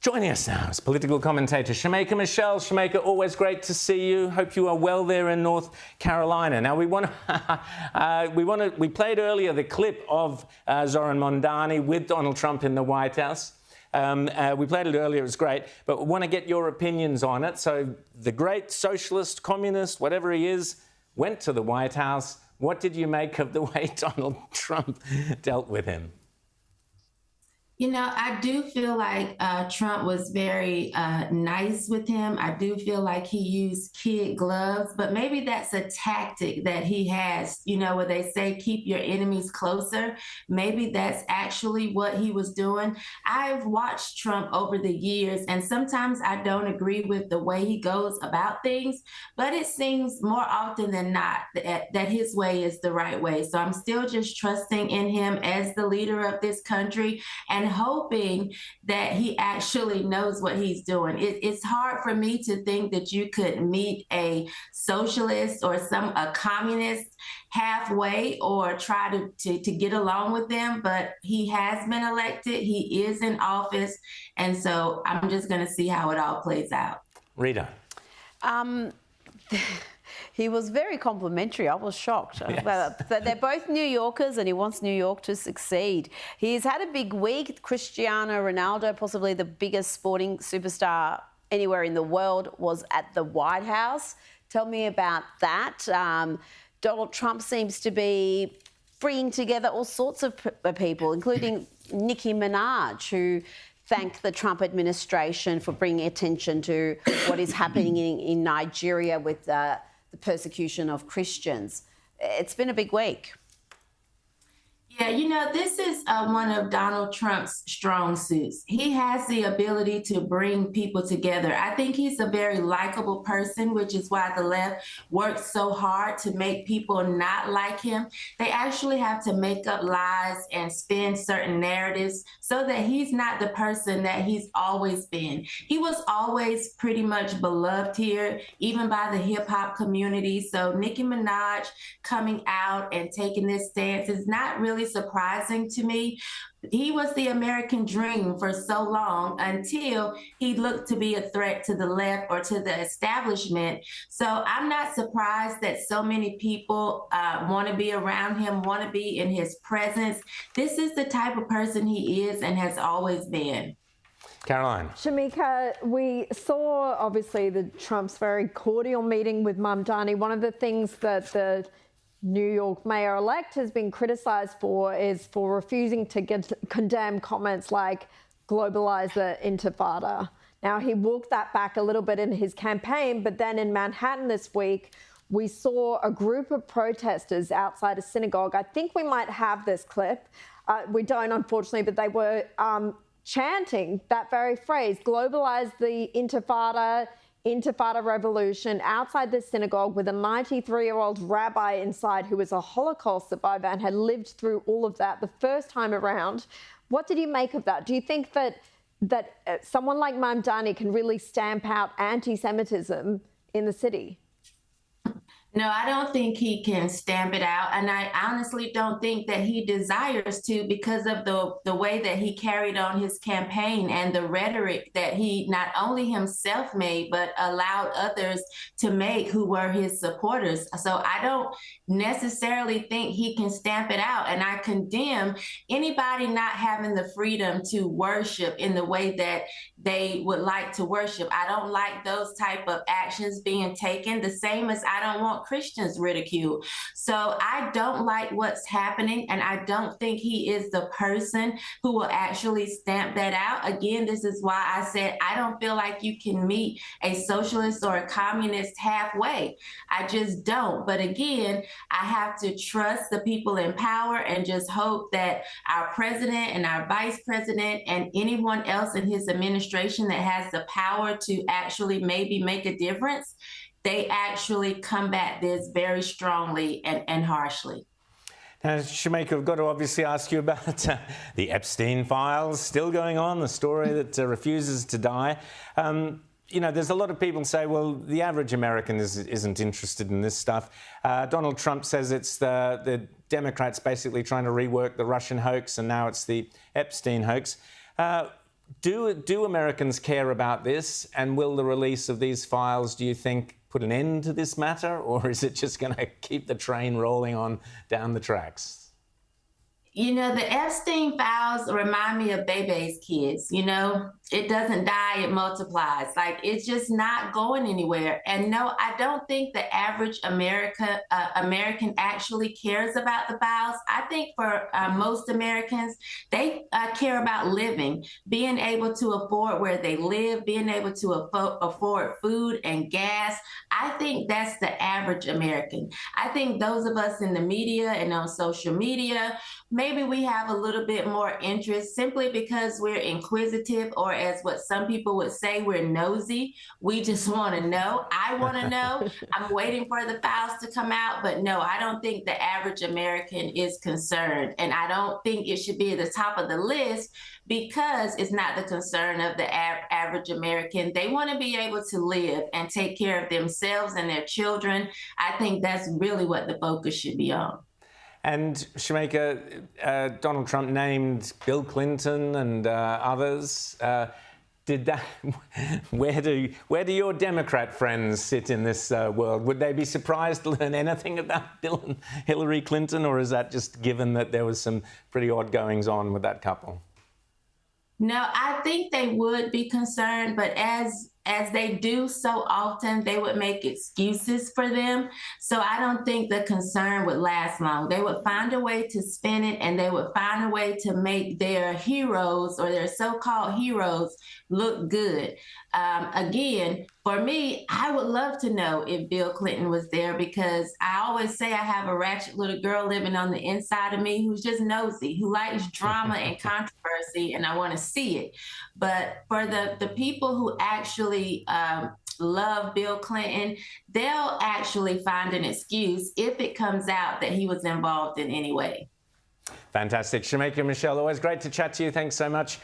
Joining us now is political commentator Shemeka Michelle. Shemeka, always great to see you. Hope you are well there in North Carolina. Now we played earlier the clip of Zohran Mamdani with Donald Trump in the White House. We played it earlier, it was great, but we want to get your opinions on it. So the great socialist, communist, whatever he is, went to the White House. What did you make of the way Donald Trump dealt with him? You know, I do feel like Trump was very nice with him. I do feel like he used kid gloves, but maybe that's a tactic that he has, you know, where they say keep your enemies closer. Maybe that's actually what he was doing. I've watched Trump over the years, and sometimes I don't agree with the way he goes about things, but it seems more often than not that his way is the right way. So I'm still just trusting in him as the leader of this country and hoping that he actually knows what he's doing. It's hard for me to think that you could meet a socialist or a communist halfway or try to get along with them, but he has been elected, he is in office, and so I'm just going to see how it all plays out. Rita. He was very complimentary. I was shocked. Yes. They're both New Yorkers and he wants New York to succeed. He's had a big week. Cristiano Ronaldo, possibly the biggest sporting superstar anywhere in the world, was at the White House. Tell me about that. Donald Trump seems to be bringing together all sorts of people, including Nicki Minaj, who thanked the Trump administration for bringing attention to what is happening in Nigeria with the persecution of Christians. It's been a big week. Yeah, you know, this is one of Donald Trump's strong suits. He has the ability to bring people together. I think he's a very likable person, which is why the left works so hard to make people not like him. They actually have to make up lies and spin certain narratives so that he's not the person that he's always been. He was always pretty much beloved here, even by the hip hop community. So Nicki Minaj coming out and taking this stance is not really surprising to me. He was the American dream for so long until he looked to be a threat to the left or to the establishment. So I'm not surprised that so many people want to be around him, want to be in his presence. This is the type of person he is and has always been. Caroline. Shemeka, we saw obviously the Trump's very cordial meeting with Mamdani. One of the things that the New York mayor-elect has been criticised for is for refusing to condemn comments like globalize the intifada. Now, he walked that back a little bit in his campaign, but then in Manhattan this week, we saw a group of protesters outside a synagogue. I think we might have this clip. We don't, unfortunately, but they were chanting that very phrase, globalize the intifada revolution, outside the synagogue with a 93-year-old rabbi inside who was a Holocaust survivor and had lived through all of that the first time around. What did you make of that? Do you think that someone like Mamdani can really stamp out anti-Semitism in the city? No, I don't think he can stamp it out. And I honestly don't think that he desires to because of the way that he carried on his campaign and the rhetoric that he not only himself made, but allowed others to make who were his supporters. So I don't necessarily think he can stamp it out. And I condemn anybody not having the freedom to worship in the way that they would like to worship. I don't like those type of actions being taken, the same as I don't want Christians ridiculed. So I don't like what's happening, and I don't think he is the person who will actually stamp that out. Again, this is why I said I don't feel like you can meet a socialist or a communist halfway. I just don't. But again, I have to trust the people in power and just hope that our president and our vice president and anyone else in his administration that has the power to actually maybe make a difference, they actually combat this very strongly and harshly. Now, Shemeka, we've got to obviously ask you about the Epstein files still going on, the story that refuses to die. You know, there's a lot of people say, well, the average American isn't interested in this stuff. Donald Trump says it's the Democrats basically trying to rework the Russian hoax, and now it's the Epstein hoax. Do Americans care about this? And will the release of these files, do you think, put an end to this matter? Or is it just going to keep the train rolling on down the tracks? You know, the Epstein files remind me of Bebe's kids. You know, it doesn't die, it multiplies. Like, it's just not going anywhere. And no, I don't think the average American actually cares about the files. I think for most Americans, they care about living, being able to afford where they live, being able to afford food and gas. I think that's the average American. I think those of us in the media and on social media, maybe we have a little bit more interest simply because we're inquisitive, or as what some people would say, we're nosy. We just want to know. I want to know. I'm waiting for the files to come out. But no, I don't think the average American is concerned. And I don't think it should be at the top of the list because it's not the concern of the average American. They want to be able to live and take care of themselves and their children. I think that's really what the focus should be on. And Shemeka, Donald Trump named Bill Clinton and others. Did that? Where do your Democrat friends sit in this world? Would they be surprised to learn anything about Bill and Hillary Clinton, or is that just given that there was some pretty odd goings on with that couple? No, I think they would be concerned, but as they do so often, they would make excuses for them. So I don't think the concern would last long. They would find a way to spin it, and they would find a way to make their heroes or their so-called heroes look good. Again, for me, I would love to know if Bill Clinton was there, because I always say I have a ratchet little girl living on the inside of me who's just nosy, who likes drama and controversy, and I want to see it. But for the people who actually love Bill Clinton, they'll actually find an excuse if it comes out that he was involved in any way. Fantastic. Shemeka Michelle, always great to chat to you. Thanks so much.